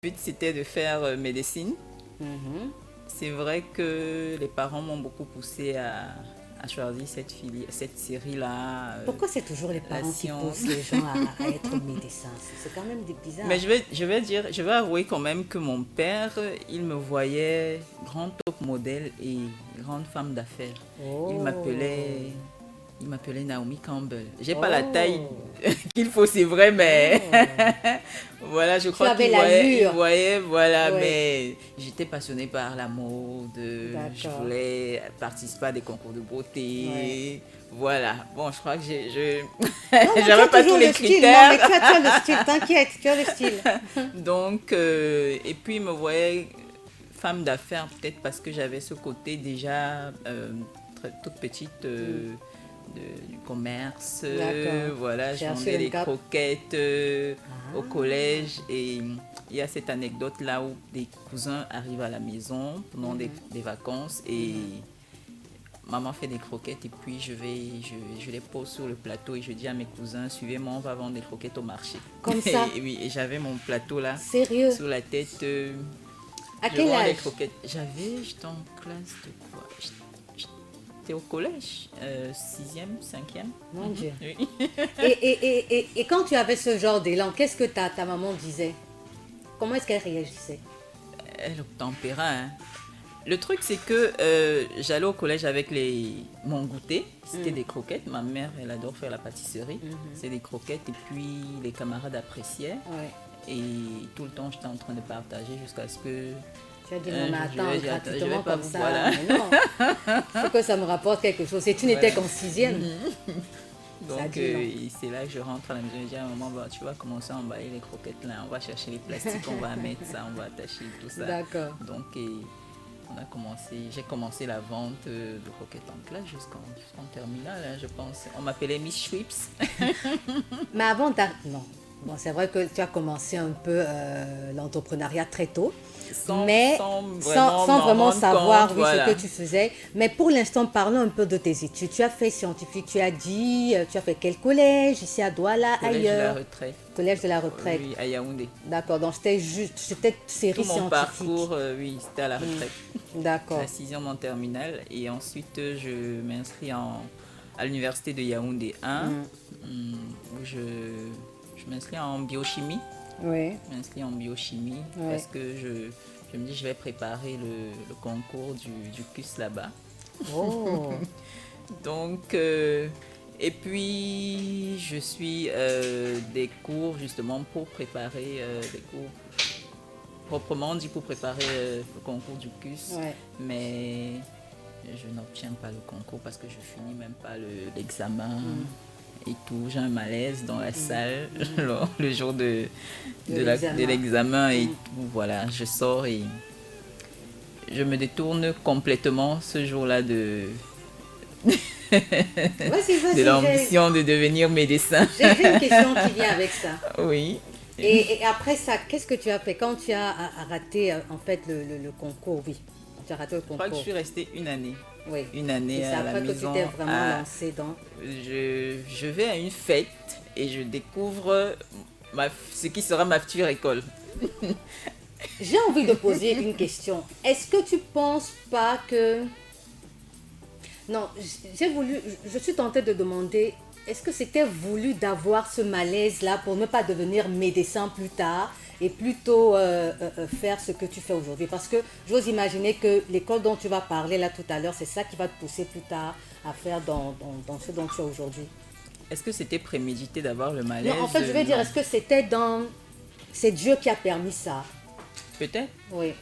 but, c'était de faire médecine. Mhm. C'est vrai que les parents m'ont beaucoup poussé à choisir cette série-là, Pourquoi c'est toujours les la parents qui science. poussent les gens à être médecins? C'est quand même bizarre. Mais je vais avouer quand même que mon père, il me voyait grand top modèle et grande femme d'affaires. Il Oh, m'appelait, il m'appelait Naomi Campbell. J'ai pas la taille oh, qu'il faut, c'est vrai, mais oh. voilà, je Tu crois avais il l'allure. voyait, voilà, Oui, mais j'étais passionnée par la mode, je d'accord. voulais participer à des concours de Ouais. beauté, voilà. Bon, je crois que Non, non, tu as j'avais pas tous toujours les le style. Non, mais critères. tu as le style, t'inquiète, tu as le style. Donc, et puis il me voyait femme d'affaires, peut-être parce que j'avais ce côté déjà toute petite Hmm, du commerce. d'accord. Voilà, je Chercher vendais le des cap. croquettes au Ah. collège et il y a cette anecdote là où des cousins arrivent à la maison pendant Mhm, des vacances et mhm. maman fait des croquettes et puis je les pose sur le plateau et je dis à mes cousins, suivez-moi, on va vendre des croquettes au marché. Comme ça. Et oui, et j'avais mon plateau là Sérieux. sur la tête. À Je quel vends les âge? croquettes. J'étais en classe de quoi? J'étais au collège, 6e, 5e. Mon Dieu. Oui. Et quand tu avais ce genre d'élan, qu'est-ce que ta maman disait? Comment est-ce qu'elle réagissait? Elle obtempéra, hein. Le truc, c'est que j'allais au collège avec mon goûter. C'était Hmm, des croquettes. Ma mère, elle adore faire la pâtisserie. mhm. C'est des croquettes et puis les camarades appréciaient. Ouais. Et tout le temps, j'étais en train de partager jusqu'à ce que Tu as dit non, un mais jour, attends, je vais gratuitement pas comme vous... ça. Voilà. Mais non, il faut que ça me rapporte quelque chose. Et tu n'étais Voilà. qu'en sixième. Ça Donc, dit non. c'est là que je rentre à la maison et je dis à maman, bah, tu vas commencer à emballer les croquettes là, on va chercher les plastiques, on va mettre ça, on va attacher tout ça. D'accord. Donc, j'ai commencé la vente de croquettes en classe jusqu'en terminale, hein, je pense. On m'appelait Miss Schweppes. Mais non. Bon, c'est vrai que tu as commencé un peu l'entrepreneuriat très tôt, mais Sans vraiment sans m'en vraiment rendre savoir, compte, oui, ce que voilà. tu faisais. Mais pour l'instant, parlons un peu de tes études. Tu as fait scientifique, tu as dit, tu as fait quel collège? Ici à Douala, Collège de la ailleurs? retraite, Collège de la retraite. oui, à Yaoundé. D'accord, donc c'était Tout série mon scientifique. parcours, oui, c'était à la retraite. La D'accord. 6e en terminale et ensuite je m'inscris à l'université de Yaoundé 1 Mm. où je m'inscris en biochimie. Oui, Je m'inscris en biochimie oui. parce que je me dis je vais préparer le concours du CUS là-bas. Oh, Donc, et puis je suis des cours justement pour préparer des cours proprement dit pour préparer le concours du CUS, ouais. mais je n'obtiens pas le concours parce que je finis même pas l'examen Mm, et tout. J'ai un malaise dans la mm, salle mm. le jour De de l'examen. l'examen et Mm. tout. Voilà, je sors et je me détourne complètement ce jour-là Vas-y, de vas-y, l'ambition de devenir médecin. j'ai une question qui vient avec ça. Oui. Et après ça, qu'est-ce que tu as fait quand tu as raté en fait le concours? Oui, quand tu as raté le Je crois que je concours. suis restée Oui. une Et année c'est à la après que tu maison. t'es vraiment lancé dans. Je vais à une fête et je découvre ce qui sera ma future école. J'ai envie de poser une question. Est-ce que tu penses pas que... Non, je suis tentée de demander, est-ce que c'était voulu d'avoir ce malaise-là pour ne pas devenir médecin plus tard et plutôt faire ce que tu fais aujourd'hui? Parce que j'ose imaginer que l'école dont tu vas parler là tout à l'heure, c'est ça qui va te pousser plus tard à faire dans ce dont tu es aujourd'hui. Est-ce que c'était prémédité d'avoir le Non, en malaise? fait, je vais dire, Non. est-ce que c'était dans... C'est Dieu qui a permis ça? Peut-être, Oui.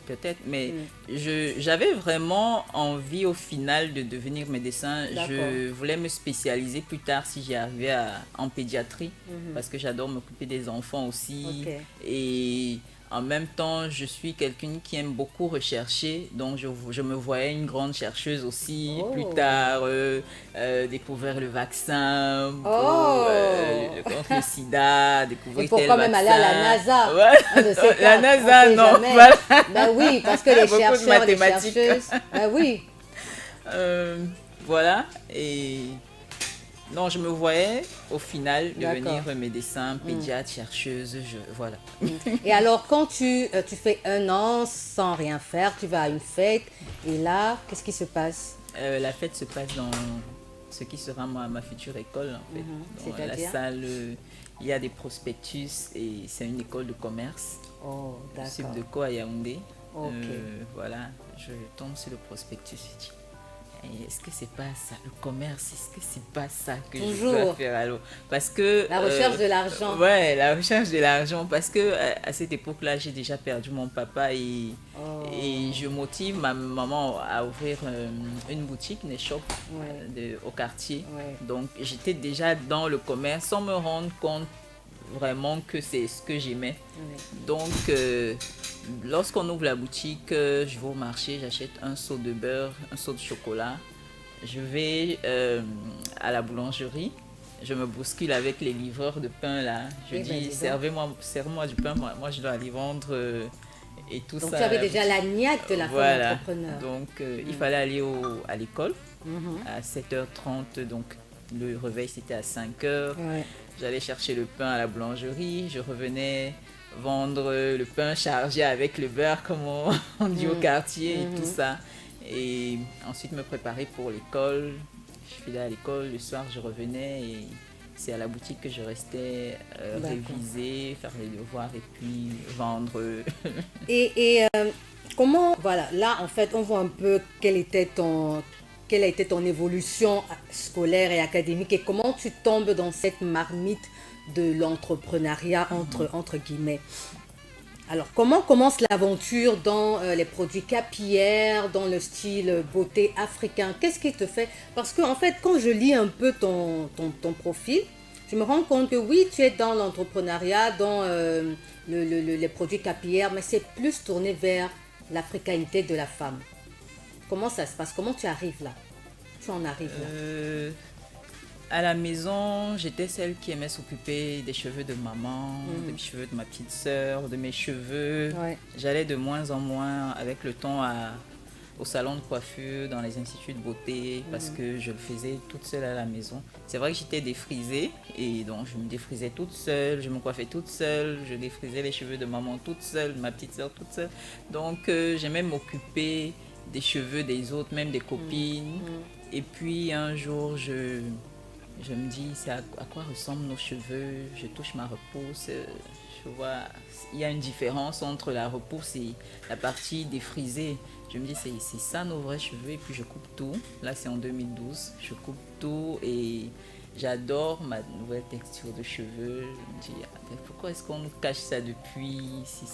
peut-être, mais Mm. j'avais vraiment envie au final de devenir médecin. D'accord. Je voulais me spécialiser plus tard si j'y arrivais en pédiatrie Mhm. parce que j'adore m'occuper des enfants aussi. Ok. Et en même temps, je suis quelqu'un qui aime beaucoup rechercher, donc je me voyais une grande chercheuse aussi. Plus Oh. tard, découvrir le vaccin Oh. contre le sida, Et découvrir tel pourquoi même aller à la vaccin. NASA? Ouais. Un de ces La quatre, on NASA, sait non. jamais. Voilà. Ben oui, parce que les Beaucoup de chercheurs, les mathématiques. chercheuses, ben oui. Voilà. Et Non, je me voyais au final D'accord. devenir médecin, pédiatre, chercheuse, voilà. Et alors, quand tu fais un an sans rien faire, tu vas à une fête, et là, qu'est-ce qui se passe? La fête se passe dans ce qui sera ma future école, en fait. Dans la C'est-à-dire? salle, il y a des prospectus et c'est une école de commerce, Oh, d'accord. Subdeco à Yaoundé. Ok. Voilà, je tombe sur le prospectus, je dis, est-ce que c'est pas ça, le commerce, est-ce que c'est pas ça que je dois Toujours faire alors? Parce que... la recherche de l'argent. ouais, la recherche de l'argent, parce que à cette époque-là, j'ai déjà perdu mon papa et Oh, je motive ma maman à ouvrir une boutique, une shop ouais, au quartier. ouais. Donc j'étais déjà dans le commerce sans me rendre compte vraiment que c'est ce que j'aimais. Ouais. Donc, lorsqu'on ouvre la boutique, je vais au marché, j'achète un seau de beurre, un seau de chocolat. Je vais à la boulangerie. Je me bouscule avec les livreurs de pain là. Je Eh ben, dis, dis donc. servez-moi du pain, moi je dois aller vendre et tout Donc, ça tu à avais la déjà boutique. la niaque de la femme Voilà. entrepreneur. Donc, il fallait aller à l'école à 7h30. Donc, le réveil c'était à 5h. Ouais. J'allais chercher le pain à la boulangerie, je revenais vendre le pain chargé avec le beurre, comme on dit au quartier et tout ça. Et ensuite me préparer pour l'école. Je filais à l'école, le soir je revenais et c'est à la boutique que je restais D'accord. réviser, faire les devoirs et puis vendre. Et comment, voilà, là en fait, on voit un peu quelle a été ton évolution scolaire et académique et comment tu tombes dans cette marmite de l'entrepreneuriat entre guillemets. Alors, comment commence l'aventure dans les produits capillaires, dans le style beauté africain? Qu'est-ce qui te fait? Parce que, en fait, quand je lis un peu ton profil, je me rends compte que oui, tu es dans l'entrepreneuriat, dans les produits capillaires, mais c'est plus tourné vers l'africanité de la femme. Comment ça se passe? Comment tu arrives là? Tu en arrives là? Euh, À la maison, j'étais celle qui aimait s'occuper des cheveux de maman, des cheveux de ma petite sœur, de mes cheveux. Ouais. J'allais de moins en moins avec le temps au salon de coiffure, dans les instituts de beauté, parce que je le faisais toute seule à la maison. C'est vrai que j'étais défrisée et donc je me défrisais toute seule, je me coiffais toute seule, je défrisais les cheveux de maman toute seule, ma petite sœur toute seule. Donc j'aimais m'occuper des cheveux des autres, même des copines. Et puis un jour, je me dis, c'est à quoi ressemblent nos cheveux. Je touche ma repousse. Je vois, il y a une différence entre la repousse et la partie défrisée. Je me dis, c'est ça nos vrais cheveux. Et puis je coupe tout. Là, c'est en 2012. Je coupe tout et j'adore ma nouvelle texture de cheveux. Je me dis, pourquoi est-ce qu'on nous cache ça depuis? C'est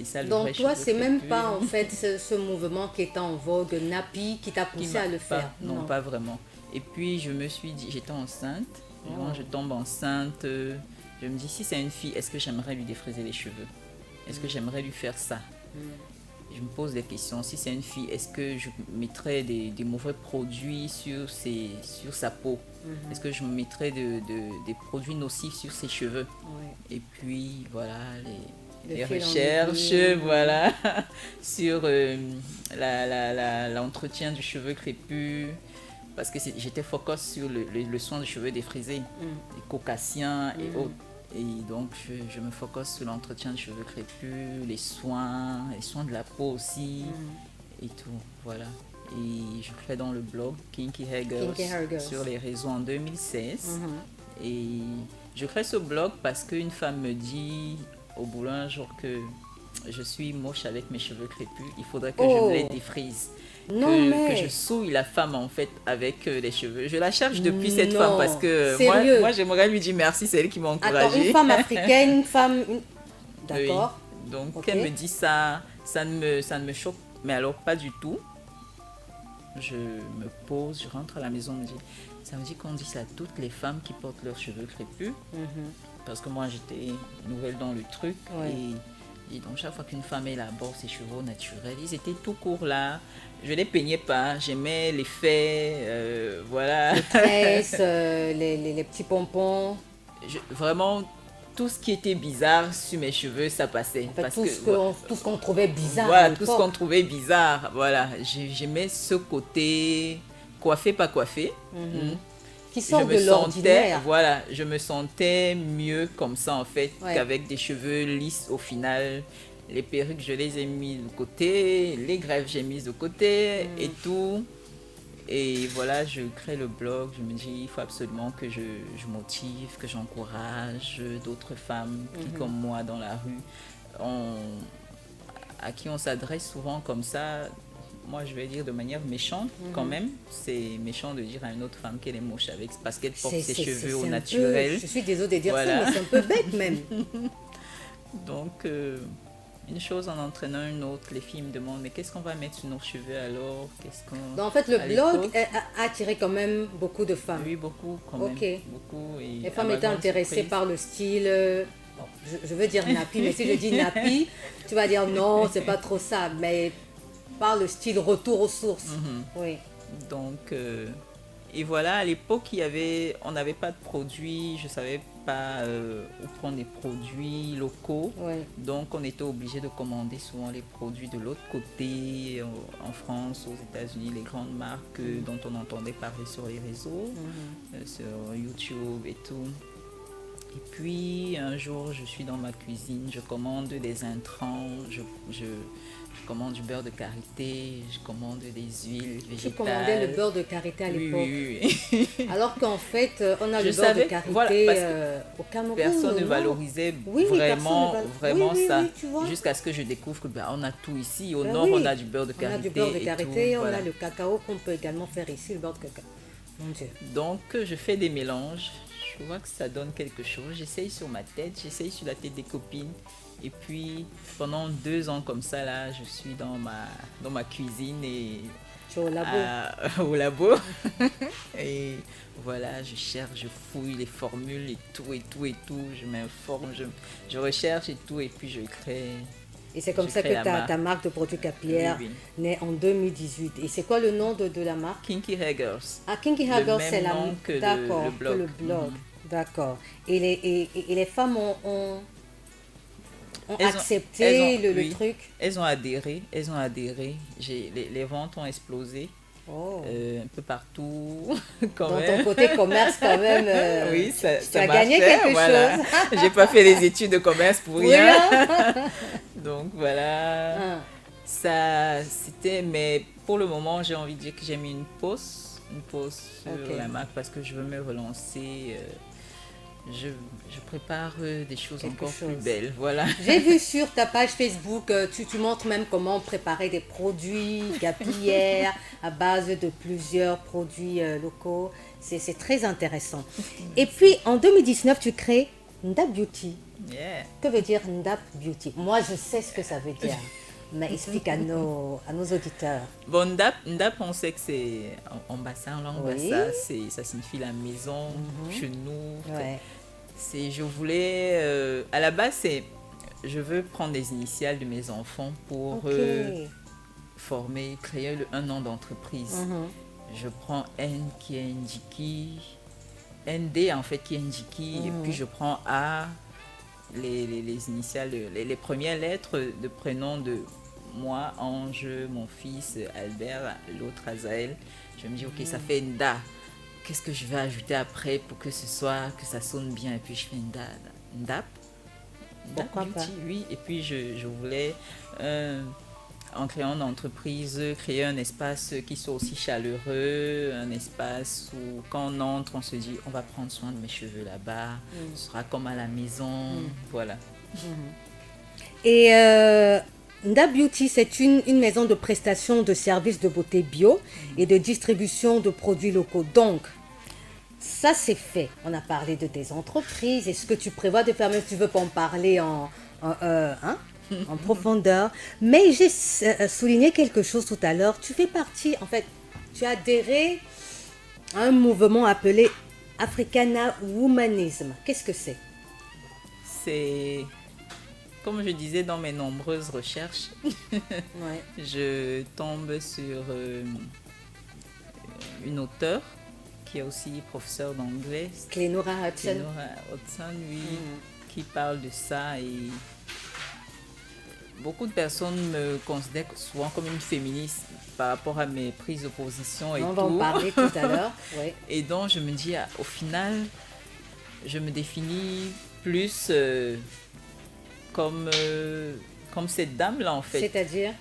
ça le vrai Donc, toi, cheveu c'est même crépus. pas en fait ce mouvement qui est en vogue, Napi, qui t'a poussé à le faire. Non, pas vraiment. Et puis je me suis dit, j'étais enceinte. Et quand je tombe enceinte, je me dis, si c'est une fille, est-ce que j'aimerais lui défriser les cheveux? Est-ce que j'aimerais lui faire ça? Je me pose des questions. Si c'est une fille, est-ce que je mettrais des mauvais produits sur sa peau? Est-ce que je mettrais des produits nocifs sur ses cheveux? Ouais. Et puis voilà, De les fil en recherches, aiguille. voilà, sur l'entretien du cheveu crépus. Parce que j'étais focus sur le soin du cheveu défrisé, les cocassiens et autres. Et donc, je me focus sur l'entretien du cheveu crépus, les soins de la peau aussi, et tout, voilà. Et je fais dans le blog Kinky Hair Girls Kinky Hair Girls. sur les réseaux en 2016. Et je crée ce blog parce qu'une femme me dit au boulot un jour que je suis moche avec mes cheveux crépus, il faudrait que je me les défrise. Non, Que mais je souille la femme en fait avec les cheveux. Je la cherche depuis cette femme parce que sérieux? moi j'aimerais lui dire merci, c'est elle qui m'a Attends, encouragée. une femme africaine, une femme... Oui. D'accord. Donc Ok. elle me dit ça, ça ne me choque, mais alors pas du tout. Je me pose, je rentre à la maison, ça me dit qu'on dit ça à toutes les femmes qui portent leurs cheveux crépus. Parce que moi j'étais nouvelle dans le truc. Ouais. Et donc chaque fois qu'une femme elle aborde ses cheveux naturels, ils étaient tout courts là. Je les peignais pas, j'aimais l'effet, voilà. Les tresses, les petits pompons. Vraiment, tout ce qui était bizarre sur mes cheveux, ça passait. En fait, parce tout ce qu'on trouvait bizarre. voilà, à tout ce l'époque. qu'on trouvait bizarre, voilà. J'aimais ce côté coiffé, pas coiffé. qui sort de sentais, l'ordinaire. voilà, je me sentais mieux comme ça en fait, Ouais. qu'avec des cheveux lisses au final. Les perruques, je les ai mis de côté, les greffes, j'ai mis de côté et tout. Et voilà, je crée le blog, je me dis, il faut absolument que je motive, que j'encourage d'autres femmes qui, comme moi, dans la rue, à qui on s'adresse souvent comme ça. Moi, je vais dire de manière méchante quand même. C'est méchant de dire à une autre femme qu'elle est moche avec parce qu'elle porte ses cheveux au naturel. Je suis désolée de dire Voilà. ça, mais c'est un peu bête même. Donc, une chose en entraînant une autre, les filles me demandent mais qu'est-ce qu'on va mettre sur nos cheveux alors? Donc en fait, le à blog l'époque, a attiré quand même beaucoup de femmes. oui, beaucoup quand Ok. même. Beaucoup. Et Les à femmes ma étaient grande intéressées surprise, par le style. Bon, je veux dire nappy, mais si je dis nappy, tu vas dire non, c'est pas trop ça. Mais par le style retour aux sources. Oui. Donc, et voilà, à l'époque, on n'avait pas de produits, je ne savais pas où prendre des produits locaux. Oui. Donc, on était obligé de commander souvent les produits de l'autre côté, en France, aux États-Unis, les grandes marques dont on entendait parler sur les réseaux, sur YouTube et tout. Et puis, un jour, je suis dans ma cuisine, je commande des intrants, je commande du beurre de karité, je commande des huiles végétales. Tu commandais le beurre de karité à l'époque. Oui. Alors qu'en fait, on a Je le beurre de savais, karité voilà, parce que au Cameroun. Personne ne non? valorisait Oui, vraiment, vraiment oui, ça. oui, tu vois. Jusqu'à ce que je découvre que on a tout ici. Au Ben nord, oui. on a du beurre de On karité. a du beurre de et karité, tout, on voilà. a le cacao qu'on peut également faire ici, le beurre de cacao. Mon Dieu. Donc, je fais des mélanges. Je vois que ça donne quelque chose. J'essaye sur ma tête, j'essaye sur la tête des copines. Et puis, pendant 2 ans comme ça, là, je suis dans ma cuisine et Tu es au labo. au labo. Et voilà, je cherche, je fouille les formules et tout, et tout, et tout. Je m'informe, je recherche et tout, et puis je crée. Et c'est comme Je ça crée que la marque. ta marque de produits capillaires Oui, naît en 2018. Et c'est quoi le nom de la marque? Kinky Haggers. Ah, Kinky Le Haggers, même c'est la nom que d'accord, le blog. que le blog. D'accord. Et les femmes ont Elles ont- accepté elles ont- le oui. truc. Elles ont adhéré. Les ventes ont explosé Oh. un peu partout quand Dans même. ton côté commerce, quand même, Oui, ça tu as marchait, gagné quelque voilà. chose. J'ai pas fait les études de commerce pour Oui, rien. hein? Donc voilà. Ah. Ça, c'était, mais pour le moment, j'ai envie de dire que j'ai mis une pause sur Ok. la marque parce que je veux me relancer. Je prépare des choses Quelque encore plus chose. belles. Voilà. J'ai vu sur ta page Facebook, tu montres même comment préparer des produits capillaires à base de plusieurs produits locaux. C'est très intéressant. Et puis, en 2019, tu crées Ndap Beauty. Yeah. Que veut dire Ndap Beauty? Moi, je sais ce que ça veut dire. Mais explique à nos auditeurs. Bon, Ndap, on sait que c'est en bassin, en langue Oui. bassa, ça signifie la maison, chez nous. Ouais. Je voulais, à la base, je veux prendre les initiales de mes enfants pour Ok. créer un nom d'entreprise. Mhm. Je prends N qui est Ndiki, ND en fait qui est Ndiki, et puis je prends A, les initiales, les premières lettres de prénom de moi, Ange, mon fils Albert, l'autre Azaël. Je me dis ok, ça fait Nda. Qu'est-ce que je vais ajouter après pour que ça sonne bien? Et puis je fais Nda, Ndap. Pourquoi Beauty, pas? oui. Et puis je voulais, en créant une entreprise, créer un espace qui soit aussi chaleureux, un espace où quand on entre, on se dit on va prendre soin de mes cheveux là-bas, ce sera comme à la maison, voilà. Et Ndap Beauty, c'est une maison de prestation de services de beauté bio et de distribution de produits locaux. Donc, ça c'est fait. On a parlé de tes entreprises. Est-ce que tu prévois de faire, même si tu veux pas en parler en profondeur. Mais j'ai souligné quelque chose tout à l'heure. Tu fais partie, en fait, tu as adhéré à un mouvement appelé Africana Womanism. Qu'est-ce que c'est? C'est, comme je disais dans mes nombreuses recherches, Ouais. je tombe sur une auteure qui est aussi professeure d'anglais, Clénora Hudson. Clénora Hudson, oui, qui parle de ça. Et beaucoup de personnes me considèrent souvent comme une féministe par rapport à mes prises de position et On tout. va en parler tout à l'heure. Ouais. Et donc, je me dis, au final, je me définis plus comme cette dame-là, en fait. C'est-à-dire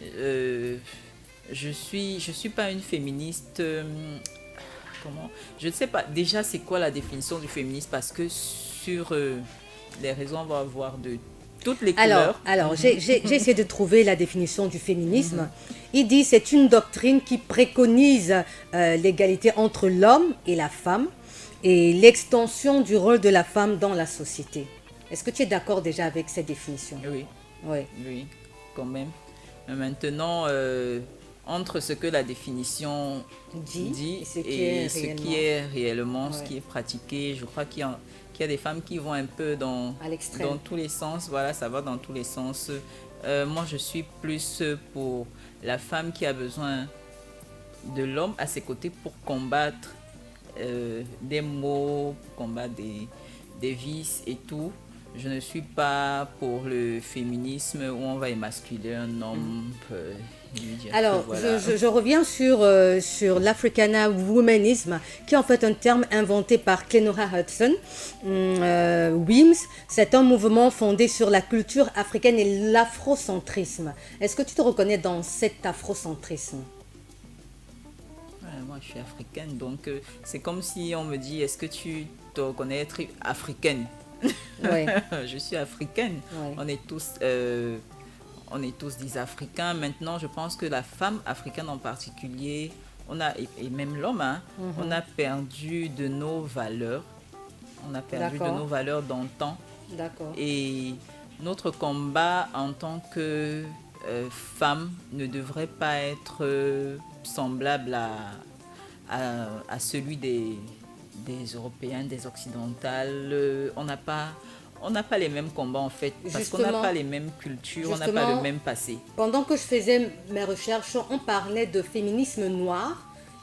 Je suis pas une féministe. Comment? Je ne sais pas. Déjà, c'est quoi la définition du féminisme? Parce que sur les réseaux, on va avoir de toutes les couleurs. Alors j'ai essayé de trouver la définition du féminisme. Il dit c'est une doctrine qui préconise l'égalité entre l'homme et la femme et l'extension du rôle de la femme dans la société. Est-ce que tu es d'accord déjà avec cette définition? Oui, Oui. oui, quand même. Mais maintenant, entre ce que la définition dit et ce qui est réellement, Ouais. ce qui est pratiqué, je crois qu'il y a des femmes qui vont un peu dans À l'extrême. tous les sens. Voilà, ça va dans tous les sens. Moi, je suis plus pour la femme qui a besoin de l'homme à ses côtés pour combattre des maux, pour combattre des vices et tout. Je ne suis pas pour le féminisme où on va émasculer un homme. Et lui dire Alors, que voilà. je reviens sur l'Africana Womanism, qui est en fait un terme inventé par Clenora Hudson Weems. C'est un mouvement fondé sur la culture africaine et l'afrocentrisme. Est-ce que tu te reconnais dans cet afrocentrisme? Moi, je suis africaine, donc c'est comme si on me dit, est-ce que tu te reconnais être africaine? Oui. Je suis africaine. Ouais. On est tous des Africains. Maintenant, je pense que la femme africaine en particulier, et même l'homme, hein, on a perdu de nos valeurs. On a perdu de D'accord. nos valeurs d'antan. D'accord. Et notre combat en tant que femme ne devrait pas être semblable à celui des Européens, des Occidentales. On n'a pas les mêmes combats en fait, parce qu'on n'a Justement. pas les mêmes cultures, on n'a pas Justement. le même passé. Pendant que je faisais mes recherches, on parlait de féminisme noir